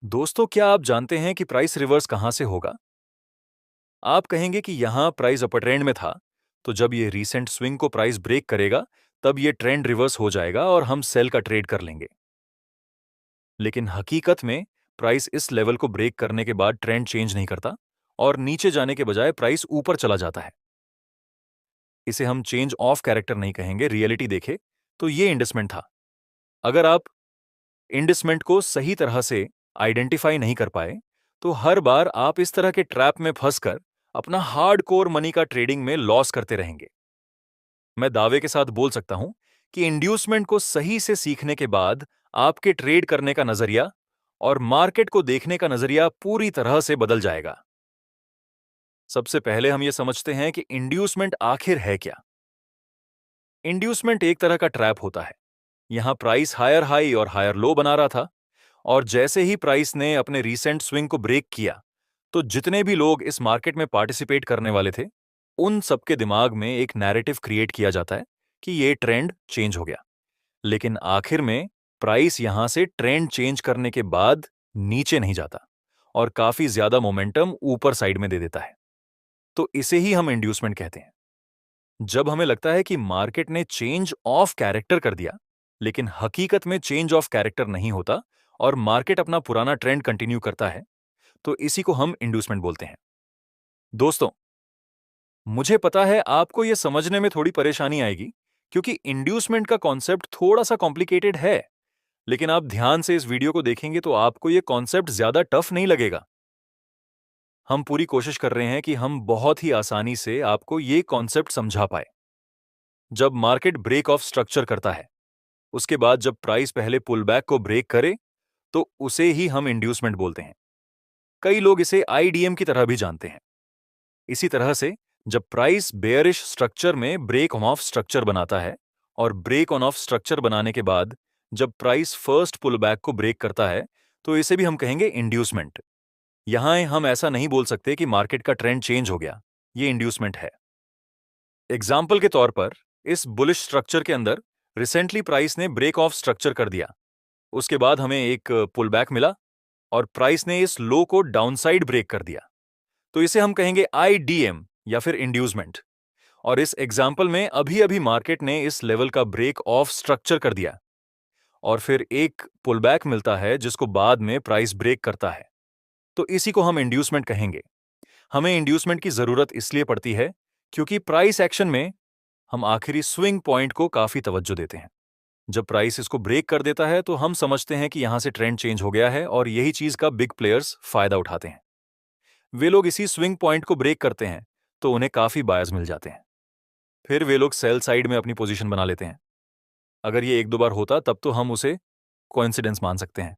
दोस्तों, क्या आप जानते हैं कि प्राइस रिवर्स कहां से होगा? आप कहेंगे कि यहां प्राइस अपर ट्रेंड में था, तो जब ये रीसेंट स्विंग को प्राइस ब्रेक करेगा, तब ये ट्रेंड रिवर्स हो जाएगा और हम सेल का ट्रेड कर लेंगे। लेकिन हकीकत में प्राइस इस लेवल को ब्रेक करने के बाद ट्रेंड चेंज नहीं करता और नीचे जाने के बजाय प्राइस ऊपर चला जाता है। इसे हम चेंज ऑफ कैरेक्टर नहीं कहेंगे, रियलिटी देखे तो ये इंडस्मेंट था। अगर आप इंडस्मेंट को सही तरह से आइडेंटिफाई नहीं कर पाए, तो हर बार आप इस तरह के ट्रैप में फंसकर अपना हार्डकोर मनी का ट्रेडिंग में लॉस करते रहेंगे। मैं दावे के साथ बोल सकता हूं कि इंड्यूसमेंट को सही से सीखने के बाद आपके ट्रेड करने का नजरिया और मार्केट को देखने का नजरिया पूरी तरह से बदल जाएगा। सबसे पहले हम यह समझते हैं कि इंड्यूसमेंट आखिर है क्या। इंड्यूसमेंट एक तरह का ट्रैप होता है। यहां प्राइस हायर हाई और हायर लो बना रहा था, और जैसे ही प्राइस ने अपने रीसेंट स्विंग को ब्रेक किया, तो जितने भी लोग इस मार्केट में पार्टिसिपेट करने वाले थे, उन सबके दिमाग में एक नैरेटिव क्रिएट किया जाता है कि ये ट्रेंड चेंज हो गया। लेकिन आखिर में प्राइस यहां से ट्रेंड चेंज करने के बाद नीचे नहीं जाता और काफी ज्यादा मोमेंटम ऊपर साइड में दे देता है। तो इसे ही हम इंड्यूसमेंट कहते हैं। जब हमें लगता है कि मार्केट ने चेंज ऑफ कैरेक्टर कर दिया, लेकिन हकीकत में चेंज ऑफ कैरेक्टर नहीं होता और मार्केट अपना पुराना ट्रेंड कंटिन्यू करता है, तो इसी को हम इंड्यूसमेंट बोलते हैं। दोस्तों, मुझे पता है आपको यह समझने में थोड़ी परेशानी आएगी, क्योंकि इंड्यूसमेंट का कॉन्सेप्ट थोड़ा सा कॉम्प्लिकेटेड है। लेकिन आप ध्यान से इस वीडियो को देखेंगे तो आपको यह कॉन्सेप्ट ज्यादा टफ नहीं लगेगा। हम पूरी कोशिश कर रहे हैं कि हम बहुत ही आसानी से आपको ये कॉन्सेप्ट समझा पाए। जब मार्केट ब्रेक ऑफ स्ट्रक्चर करता है, उसके बाद जब प्राइस पहले पुलबैक को ब्रेक करे, तो उसे ही हम इंड्यूसमेंट बोलते हैं। कई लोग इसे आईडीएम की तरह भी जानते हैं। इसी तरह से जब प्राइस बेयरिश स्ट्रक्चर में ब्रेक ऑन ऑफ स्ट्रक्चर बनाता है, और ब्रेक ऑन ऑफ स्ट्रक्चर बनाने के बाद जब प्राइस फर्स्ट पुलबैक को ब्रेक करता है, तो इसे भी हम कहेंगे इंड्यूसमेंट। यहां हम ऐसा नहीं बोल सकते कि मार्केट का ट्रेंड चेंज हो गया, ये इंड्यूसमेंट है। एग्जाम्पल के तौर पर, इस बुलिश स्ट्रक्चर के अंदर रिसेंटली प्राइस ने ब्रेक ऑफ स्ट्रक्चर कर दिया। उसके बाद हमें एक पुलबैक मिला और प्राइस ने इस लो को डाउनसाइड ब्रेक कर दिया, तो इसे हम कहेंगे आईडीएम या फिर इंड्यूसमेंट। और इस एग्जाम्पल में अभी अभी मार्केट ने इस लेवल का ब्रेक ऑफ स्ट्रक्चर कर दिया और फिर एक पुलबैक मिलता है जिसको बाद में प्राइस ब्रेक करता है, तो इसी को हम इंड्यूसमेंट कहेंगे। हमें इंड्यूसमेंट की जरूरत इसलिए पड़ती है क्योंकि प्राइस एक्शन में हम आखिरी स्विंग पॉइंट को काफी तवज्जो देते हैं। जब प्राइस इसको ब्रेक कर देता है, तो हम समझते हैं कि यहां से ट्रेंड चेंज हो गया है, और यही चीज का बिग प्लेयर्स फायदा उठाते हैं। वे लोग इसी स्विंग पॉइंट को ब्रेक करते हैं, तो उन्हें काफी बायर्स मिल जाते हैं। फिर वे लोग सेल साइड में अपनी पोजीशन बना लेते हैं। अगर ये एक दो बार होता तब तो हम उसे कोइंसिडेंस मान सकते हैं।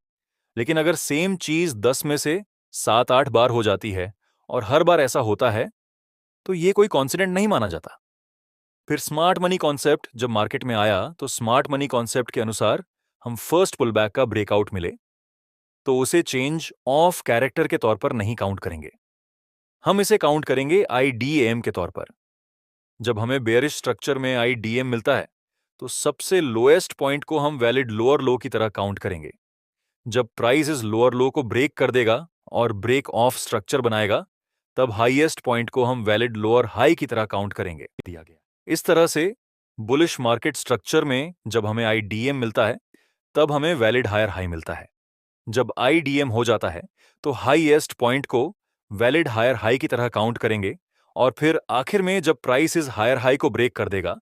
लेकिन अगर सेम चीज 10 में से 7-8 बार हो जाती है और हर बार ऐसा होता है, तो ये कोई कॉन्सिडेंट नहीं माना जाता। फिर स्मार्ट मनी कॉन्सेप्ट जब मार्केट में आया, तो स्मार्ट मनी कॉन्सेप्ट के अनुसार हम फर्स्ट पुलबैक का ब्रेकआउट मिले, तो उसे चेंज ऑफ कैरेक्टर के तौर पर नहीं काउंट करेंगे। हम इसे काउंट करेंगे आईडीएम के तौर पर। जब हमें बेयरिश स्ट्रक्चर में आईडीएम मिलता है, तो सबसे लोएस्ट पॉइंट को हम वैलिड लोअर लो की तरह काउंट करेंगे। जब प्राइस इस लोअर लो को ब्रेक कर देगा और ब्रेक ऑफ स्ट्रक्चर बनाएगा, तब हाईएस्ट पॉइंट को हम वैलिड लोअर हाई की तरह काउंट करेंगे। दिया गया इस तरह से बुलिश मार्केट स्ट्रक्चर में जब हमें आईडीएम मिलता है, तब हमें वैलिड हायर हाई मिलता है। जब आईडीएम हो जाता है, तो हाईएस्ट पॉइंट को वैलिड हायर हाई की तरह काउंट करेंगे, और फिर आखिर में जब प्राइस इस हायर हाई को ब्रेक कर देगा,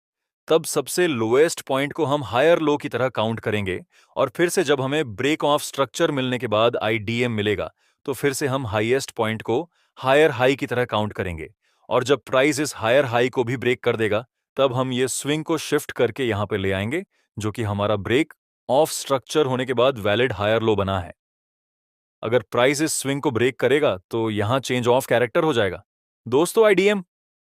तब सबसे लोएस्ट पॉइंट को हम हायर लो की तरह काउंट करेंगे, और फिर से जब हमें ब्रेक ऑफ स्ट्रक्चर मिलने के बाद आईडीएम मिलेगा, तो फिर से हम हाईएस्ट पॉइंट को हायर हाई की तरह काउंट करेंगे, और जब प्राइस इस हायर हाई को भी ब्रेक कर देगा, तब हम ये स्विंग को शिफ्ट करके यहां पे ले आएंगे, जो कि हमारा ब्रेक ऑफ स्ट्रक्चर होने के बाद वैलिड हायर लो बना है। अगर प्राइस इस स्विंग को ब्रेक करेगा, तो यहां चेंज ऑफ कैरेक्टर हो जाएगा। दोस्तों, आईडीएम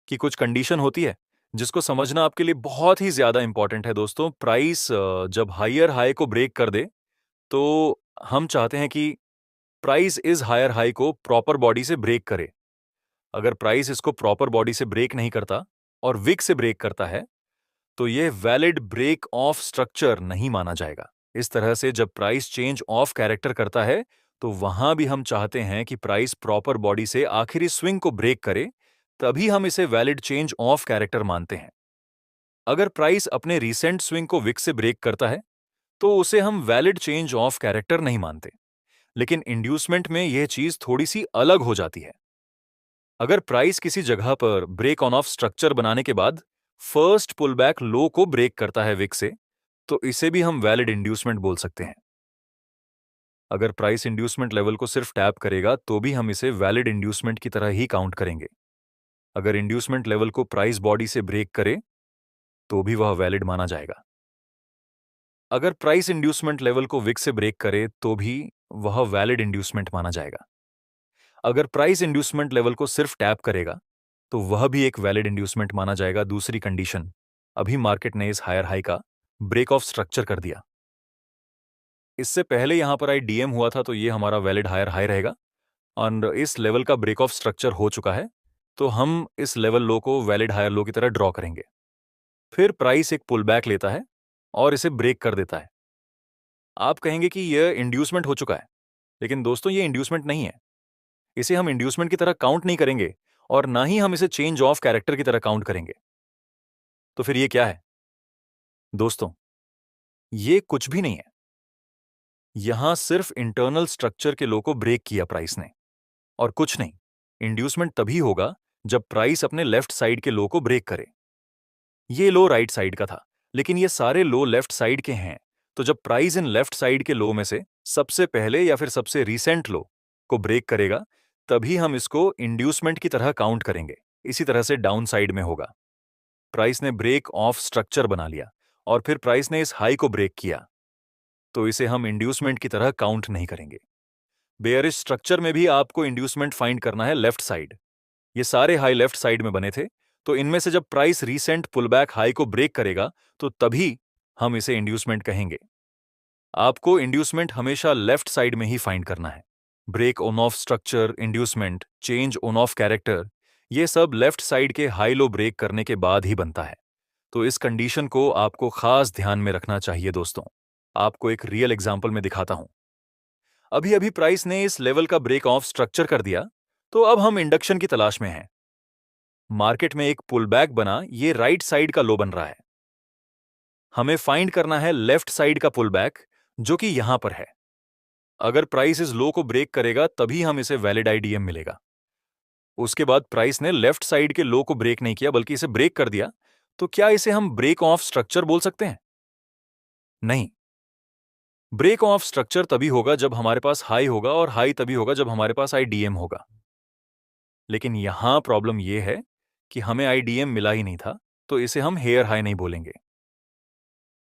की कुछ कंडीशन होती है जिसको समझना आपके लिए बहुत ही ज्यादा इंपॉर्टेंट है। दोस्तों, प्राइस जब हायर हाई को ब्रेक कर दे, तो हम चाहते हैं कि प्राइस इस हायर हाई को प्रॉपर बॉडी से ब्रेक करे। अगर प्राइस इसको प्रॉपर बॉडी से ब्रेक नहीं करता और विक से ब्रेक करता है, तो यह वैलिड ब्रेक ऑफ स्ट्रक्चर नहीं माना जाएगा। इस तरह से जब प्राइस चेंज ऑफ कैरेक्टर करता है, तो वहां भी हम चाहते हैं कि प्राइस प्रॉपर बॉडी से आखिरी स्विंग को ब्रेक करे, तभी हम इसे वैलिड चेंज ऑफ कैरेक्टर मानते हैं। अगर प्राइस अपने रीसेंट स्विंग को विक से ब्रेक करता है तो उसे हम वैलिड चेंज ऑफ कैरेक्टर नहीं मानते, लेकिन इंड्यूसमेंट में यह चीज थोड़ी सी अलग हो जाती है। अगर प्राइस किसी जगह पर ब्रेक ऑन ऑफ स्ट्रक्चर बनाने के बाद फर्स्ट पुलबैक लो को ब्रेक करता है विक से, तो इसे भी हम वैलिड इंड्यूसमेंट बोल सकते हैं। अगर प्राइस इंड्यूसमेंट लेवल को सिर्फ टैप करेगा तो भी हम इसे वैलिड इंड्यूसमेंट की तरह ही काउंट करेंगे। अगर इंड्यूसमेंट लेवल को प्राइस बॉडी से ब्रेक करे तो भी वह वैलिड माना जाएगा। अगर प्राइस इंड्यूसमेंट लेवल को विक से ब्रेक करे तो भी वह वैलिड इंड्यूसमेंट माना जाएगा। अगर प्राइस इंड्यूसमेंट लेवल को सिर्फ टैप करेगा तो वह भी एक वैलिड इंड्यूसमेंट माना जाएगा। दूसरी कंडीशन, अभी मार्केट ने इस हायर हाई का ब्रेक ऑफ स्ट्रक्चर कर दिया। इससे पहले यहां पर आई डीएम हुआ था तो ये हमारा वैलिड हायर हाई रहेगा, और इस लेवल का ब्रेक ऑफ स्ट्रक्चर हो चुका है तो हम इस लेवल लो को वैलिड हायर लो की तरह ड्रॉ करेंगे। फिर प्राइस एक पुल बैक लेता है और इसे ब्रेक कर देता है। आप कहेंगे कि यह इंड्यूसमेंट हो चुका है, लेकिन दोस्तों ये इंड्यूसमेंट नहीं है। इसे हम इंड्यूसमेंट की तरह काउंट नहीं करेंगे और ना ही हम इसे चेंज ऑफ कैरेक्टर की तरह काउंट करेंगे। तो फिर ये क्या है? दोस्तों, ये कुछ भी नहीं है। यहां सिर्फ इंटरनल स्ट्रक्चर के लो को ब्रेक किया प्राइस ने, और कुछ नहीं। इंड्यूसमेंट तभी होगा जब प्राइस अपने लेफ्ट साइड के लो को ब्रेक करे। ये लो राइट साइड का था, लेकिन ये सारे लो लेफ्ट साइड के हैं, तो जब प्राइस इन लेफ्ट साइड के लो में से सबसे पहले या फिर सबसे रीसेंट लो को ब्रेक करेगा, तभी हम इसको इंड्यूसमेंट की तरह काउंट करेंगे। इसी तरह से डाउन साइड में होगा। प्राइस ने ब्रेक ऑफ स्ट्रक्चर बना लिया और फिर प्राइस ने इस हाई को ब्रेक किया, तो इसे हम इंड्यूसमेंट की तरह काउंट नहीं करेंगे। बेयरिश स्ट्रक्चर में भी आपको इंड्यूसमेंट फाइंड करना है लेफ्ट साइड। ये सारे हाई लेफ्ट साइड में बने थे, तो इनमें से जब प्राइस रीसेंट पुलबैक हाई को ब्रेक करेगा तो तभी हम इसे इंड्यूसमेंट कहेंगे। आपको इंड्यूसमेंट हमेशा लेफ्ट साइड में ही फाइंड करना है। Break on of structure, inducement, change on of character, ये सब लेफ्ट साइड के हाई लो ब्रेक करने के बाद ही बनता है। तो इस कंडीशन को आपको खास ध्यान में रखना चाहिए दोस्तों। आपको एक रियल एग्जांपल में दिखाता हूं। अभी अभी प्राइस ने इस लेवल का ब्रेक ऑफ स्ट्रक्चर कर दिया, तो अब हम इंडक्शन की तलाश में हैं। मार्केट में एक पुलबैक बना, ये राइट साइड का लो बन रहा है। हमें फाइंड करना है लेफ्ट साइड का पुलबैक, जो कि यहां पर है। अगर प्राइस इस लो को ब्रेक करेगा तभी हम इसे वैलिड आईडीएम मिलेगा। उसके बाद प्राइस ने लेफ्ट साइड के लो को ब्रेक नहीं किया बल्कि इसे ब्रेक कर दिया, तो क्या इसे हम ब्रेक ऑफ स्ट्रक्चर बोल सकते हैं? नहीं। ब्रेक ऑफ स्ट्रक्चर तभी होगा जब हमारे पास हाई होगा, और हाई तभी होगा जब हमारे पास आईडीएम होगा। लेकिन यहां प्रॉब्लम यह है कि हमें आईडीएम मिला ही नहीं था, तो इसे हम हेयर हाई नहीं बोलेंगे।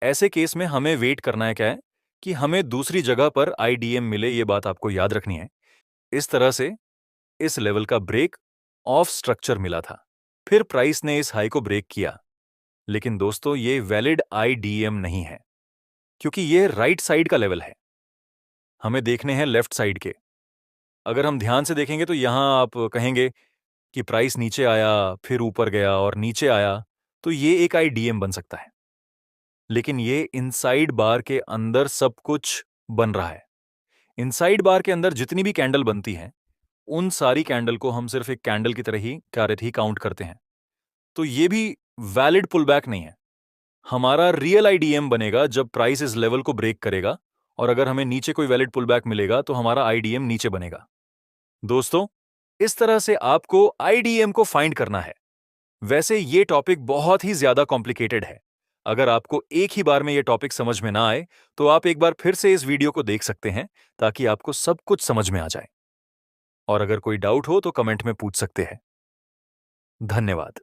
ऐसे केस में हमें वेट करना है क्या है कि हमें दूसरी जगह पर आईडीएम मिले, ये बात आपको याद रखनी है। इस तरह से इस लेवल का ब्रेक ऑफ स्ट्रक्चर मिला था, फिर प्राइस ने इस हाई को ब्रेक किया। लेकिन दोस्तों, ये वैलिड आईडीएम नहीं है, क्योंकि ये राइट साइड का लेवल है। हमें देखने हैं लेफ्ट साइड के। अगर हम ध्यान से देखेंगे तो यहां आप कहेंगे कि प्राइस नीचे आया, फिर ऊपर गया और नीचे आया, तो ये एक आईडीएम बन सकता है। लेकिन ये इनसाइड बार के अंदर सब कुछ बन रहा है। इनसाइड बार के अंदर जितनी भी कैंडल बनती हैं, उन सारी कैंडल को हम सिर्फ एक कैंडल की तरह ही काउंट करते हैं। तो ये भी वैलिड पुलबैक नहीं है। हमारा रियल आईडीएम बनेगा जब प्राइस इस लेवल को ब्रेक करेगा, और अगर हमें नीचे कोई वैलिड पुलबैक मिलेगा तो हमारा आईडीएम नीचे बनेगा। दोस्तों, इस तरह से आपको आईडीएम को फाइंड करना है। वैसे ये टॉपिक बहुत ही ज्यादा कॉम्प्लिकेटेड है। अगर आपको एक ही बार में ये टॉपिक समझ में ना आए तो आप एक बार फिर से इस वीडियो को देख सकते हैं, ताकि आपको सब कुछ समझ में आ जाए। और अगर कोई डाउट हो तो कमेंट में पूछ सकते हैं। धन्यवाद।